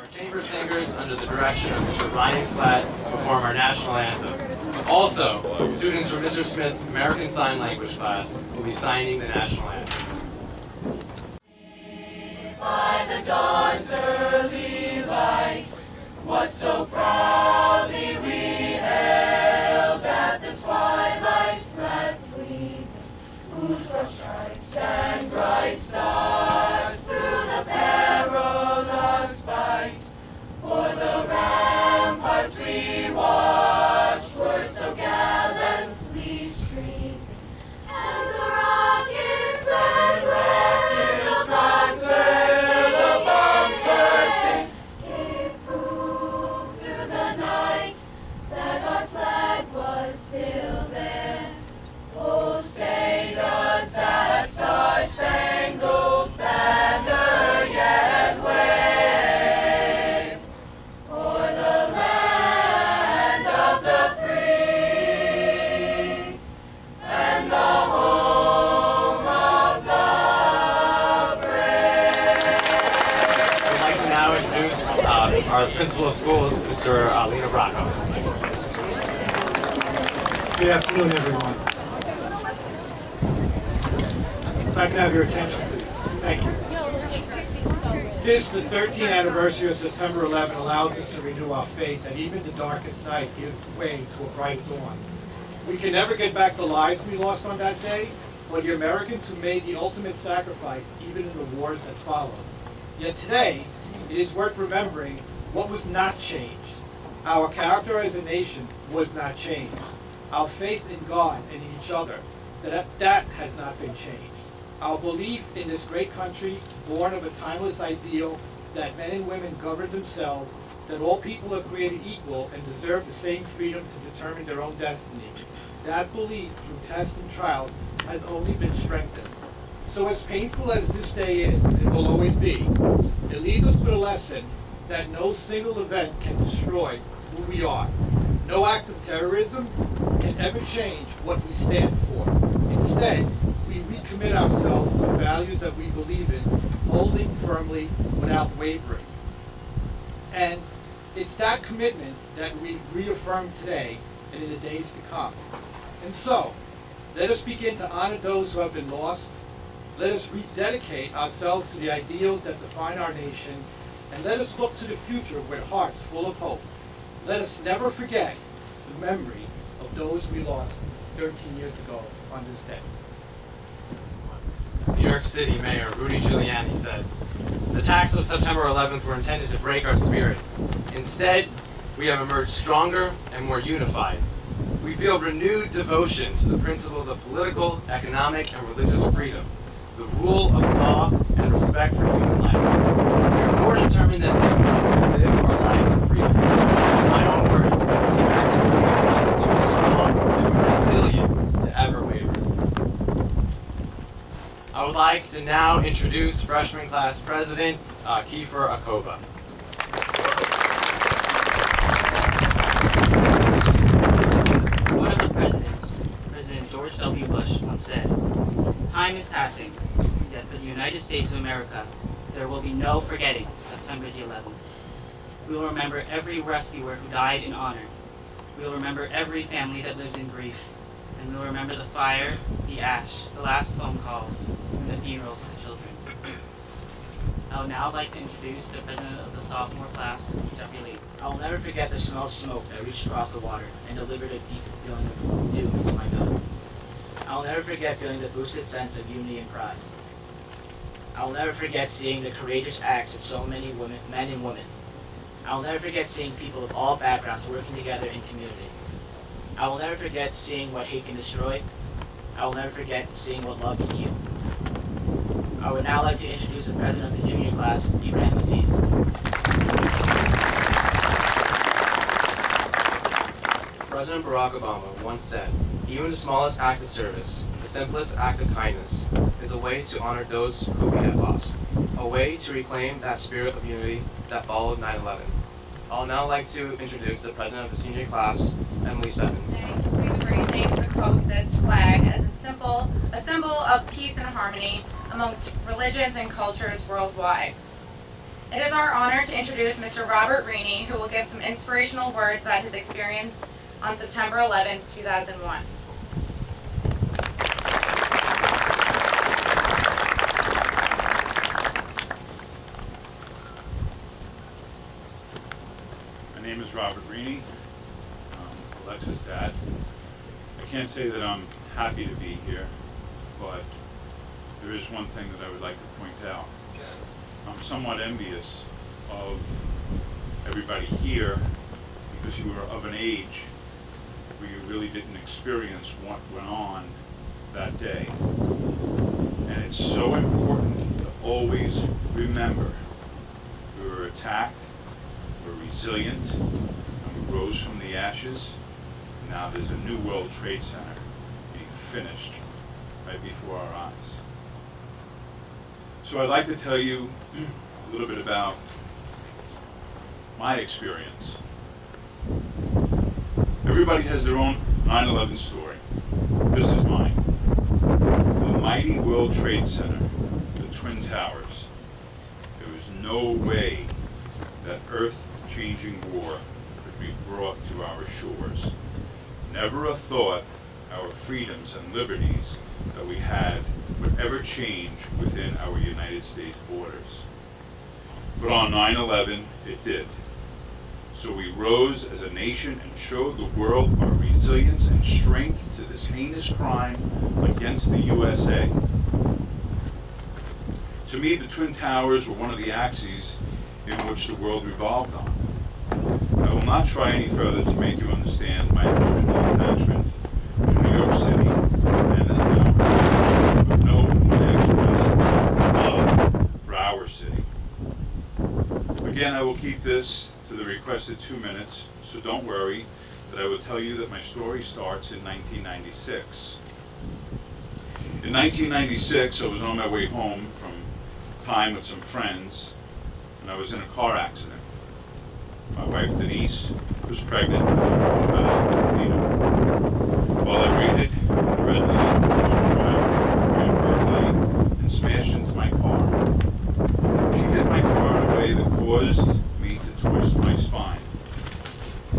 Our chamber singers, under the direction of Mr. Ryan Platt, perform our national anthem. Also, students from Mr. Smith's American Sign Language class will be signing the national anthem. By the dawn's early light, what so proudly we hailed at the twilight's last gleam, whose broad stripes and bright stars through the perilous fight, o'er the ramparts we watched were so gallantly streamed, and the rockets red rockets rocked where the bombs bursting gave proof through the night that our flag was still there. Oh, say does that star-spangled banner yet wave o'er the land of the free and the home of the brave? I'd like to now introduce our principal of schools, Mr. Lino Bracco. Good afternoon, everyone. If I can have your attention, please. Thank you. This, the 13th anniversary of September 11, allows us to renew our faith that even the darkest night gives way to a bright dawn. We can never get back the lives we lost on that day, or the Americans who made the ultimate sacrifice even in the wars that followed. Yet today, it is worth remembering what was not changed. Our character as a nation was not changed. Our faith in God and in each other, that has not been changed. Our belief in this great country, born of a timeless ideal that men and women govern themselves, that all people are created equal and deserve the same freedom to determine their own destiny. That belief, through tests and trials, has only been strengthened. So as painful as this day is, and will always be, it leaves us with a lesson that no single event can destroy who we are. No act of terrorism can ever change what we stand for. Instead, we recommit ourselves to the values that we believe in, holding firmly without wavering. And it's that commitment that we reaffirm today and in the days to come. And so, let us begin to honor those who have been lost. Let us rededicate ourselves to the ideals that define our nation, and let us look to the future with hearts full of hope. Let us never forget the memory of those we lost 13 years ago on this day. New York City Mayor Rudy Giuliani said, "The attacks of September 11th were intended to break our spirit. Instead, we have emerged stronger and more unified. We feel renewed devotion to the principles of political, economic, and religious freedom, the rule of law, and respect for human life. We are more determined than ever to live our lives in freedom. In my own words, the American spirit is too strong, too resilient to ever waver." I would like to now introduce freshman class president Kiefer Akoba. One of the presidents, President George W. Bush, once said, "Time is passing, yet for the United States of America, there will be no forgetting September the 11th. We will remember every rescuer who died in honor. We will remember every family that lives in grief. And we will remember the fire, the ash, the last phone calls, and the funerals of the children." I would now like to introduce the president of the sophomore class, Jeffrey Lee. I will never forget the smell of smoke that reached across the water and delivered a deep feeling of dew into my gut. I will never forget feeling the boosted sense of unity and pride. I will never forget seeing the courageous acts of so many men and women. I will never forget seeing people of all backgrounds working together in community. I will never forget seeing what hate can destroy. I will never forget seeing what love can heal. I would now like to introduce the president of the junior class, Ibrahim Aziz. President Barack Obama once said, "Even the smallest act of service, the simplest act of kindness, is a way to honor those who we have lost, a way to reclaim that spirit of unity that followed 9/11. I'll now like to introduce the president of the senior class, Emily Stebbins. We've been raising the coexist flag as a symbol of peace and harmony amongst religions and cultures worldwide. It is our honor to introduce Mr. Robert Rainey, who will give some inspirational words about his experience on September 11th, 2001. My name is Robert Rainey, Alexa's dad. I can't say that I'm happy to be here, but there is one thing that I would like to point out. I'm somewhat envious of everybody here because you were of an age where you really didn't experience what went on that day. And it's so important to always remember we were attacked, we're resilient, and we rose from the ashes. Now there's a new World Trade Center being finished right before our eyes. So I'd like to tell you a little bit about my experience. Everybody has their own 9/11 story. This is mine. The mighty World Trade Center, the Twin Towers. There was no way that earth-changing war could be brought to our shores. Never a thought our freedoms and liberties that we had would ever change within our United States borders. But on 9/11, it did. So we rose as a nation and showed the world our resilience and strength to this heinous crime against the USA. To me, the Twin Towers were one of the axes in which the world revolved on. I will not try any further to make you understand my emotional attachment to New York City and the Towers, but know from my express love for our city. Again, I will keep this to the requested 2 minutes, so don't worry that I will tell you that my story starts in 1996. In 1996, I was on my way home from time with some friends, and I was in a car accident. My wife Denise was pregnant with our first child, Tina. While I waited at a red light for a ran Berkeley and smashed into my car. She hit my car in a way that caused me to twist my spine. I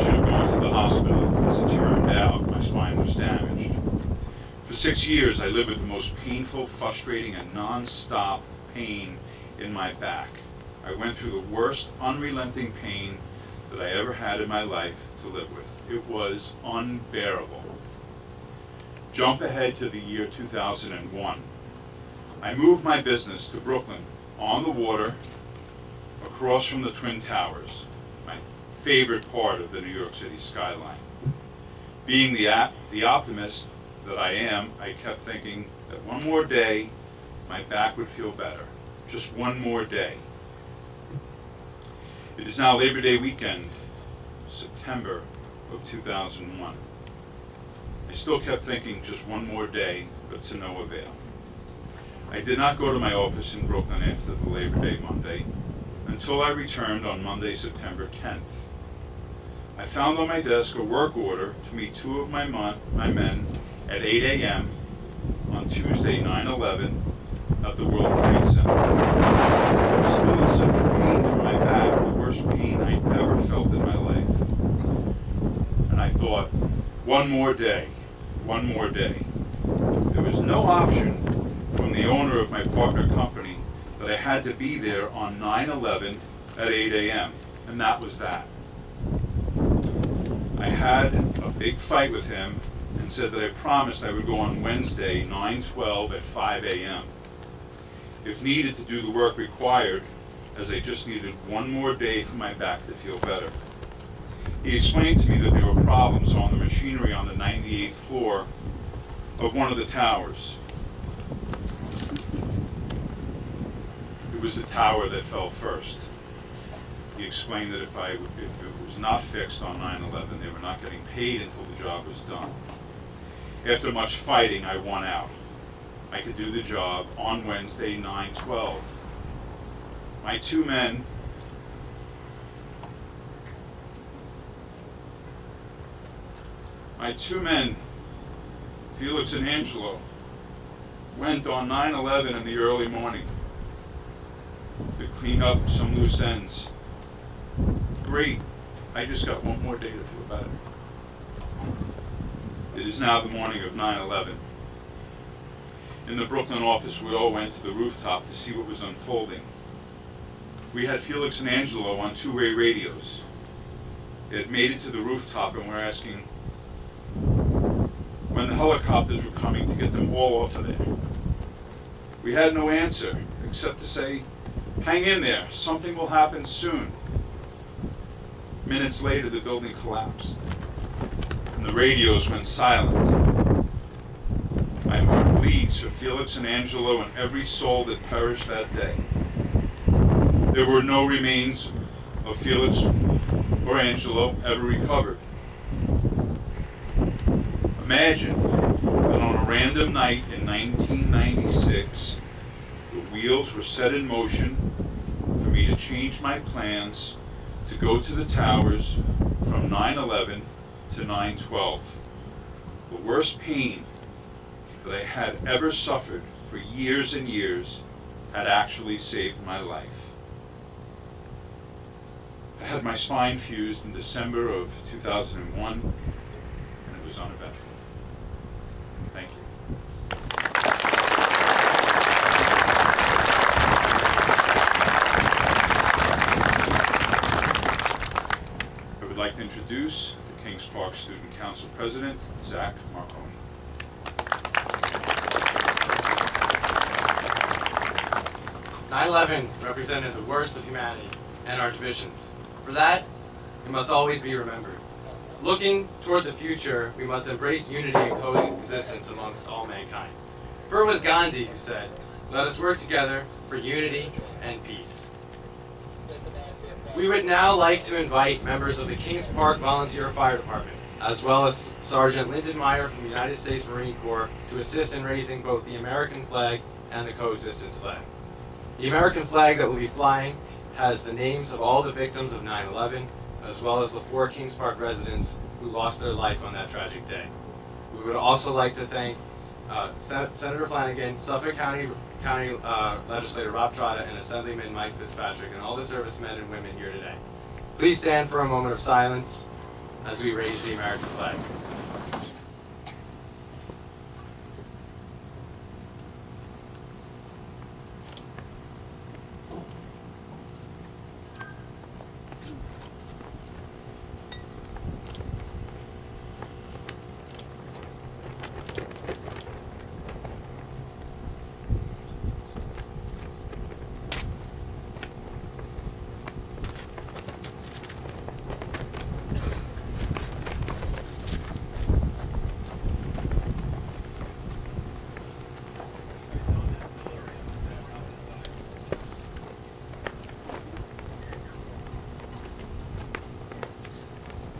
should have gone to the hospital. As it turned out, my spine was damaged. For 6 years, I lived with the most painful, frustrating, and non-stop pain in my back. I went through the worst, unrelenting pain that I ever had in my life to live with. It was unbearable. Jump ahead to the year 2001. I moved my business to Brooklyn, on the water, across from the Twin Towers, my favorite part of the New York City skyline. Being the optimist that I am, I kept thinking that one more day, my back would feel better. Just one more day. It is now Labor Day weekend, September of 2001. I still kept thinking just one more day, but to no avail. I did not go to my office in Brooklyn after the Labor Day Monday until I returned on Monday, September 10th. I found on my desk a work order to meet 2 of my men at 8 a.m. on Tuesday, 9/11, at the World Trade Center. I was still in such pain from my back, the worst pain I'd ever felt in my life. And I thought, one more day, one more day. There was no option from the owner of my partner company that I had to be there on 9/11 at 8 a.m., and that was that. I had a big fight with him and said that I promised I would go on Wednesday, 9/12 at 5 a.m. if needed to do the work required, as I just needed one more day for my back to feel better. He explained to me that there were problems on the machinery on the 98th floor of one of the towers. It was the tower that fell first. He explained that if it was not fixed on 9/11, they were not getting paid until the job was done. After much fighting, I won out. I could do the job on Wednesday, 9/12. My 2 men, Felix and Angelo, went on 9/11 in the early morning to clean up some loose ends. Great. I just got one more day to feel better. It is now the morning of 9/11. In the Brooklyn office, we all went to the rooftop to see what was unfolding. We had Felix and Angelo on two-way radios. They had made it to the rooftop and were asking when the helicopters were coming to get them all off of there. We had no answer except to say, hang in there, something will happen soon. Minutes later, the building collapsed, and the radios went silent. My heart bleeds for Felix and Angelo and every soul that perished that day. There were no remains of Felix or Angelo ever recovered. Imagine that on a random night in 1996, the wheels were set in motion for me to change my plans to go to the towers from 9/11 to 9/12. The worst pain that I had ever suffered for years and years had actually saved my life. I had my spine fused in December of 2001, and it was uneventful. Thank you. I would like to introduce the Kings Park Student Council President, Zach Marconi. 9/11 represented the worst of humanity and our divisions. For that, it must always be remembered. Looking toward the future, we must embrace unity and coexistence amongst all mankind. For it was Gandhi who said, "Let us work together for unity and peace." We would now like to invite members of the Kings Park Volunteer Fire Department, as well as Sergeant Lyndon Meyer from the United States Marine Corps, to assist in raising both the American flag and the coexistence flag. The American flag that will be flying has the names of all the victims of 9/11, as well as the 4 Kings Park residents who lost their life on that tragic day. We would also like to thank Senator Flanagan, Suffolk County Legislator Rob Trotta, and Assemblyman Mike Fitzpatrick, and all the servicemen and women here today. Please stand for a moment of silence as we raise the American flag.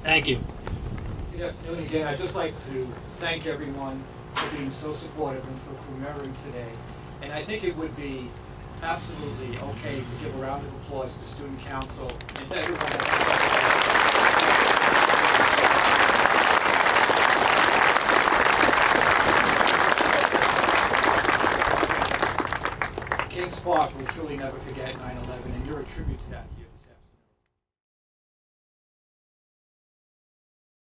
Thank you. Good afternoon again. I'd just like to thank everyone for being so supportive and for remembering today. And I think it would be absolutely okay to give a round of applause to Student Council and to everyone Kings Park will truly never forget 9/11, and you're a tribute to that.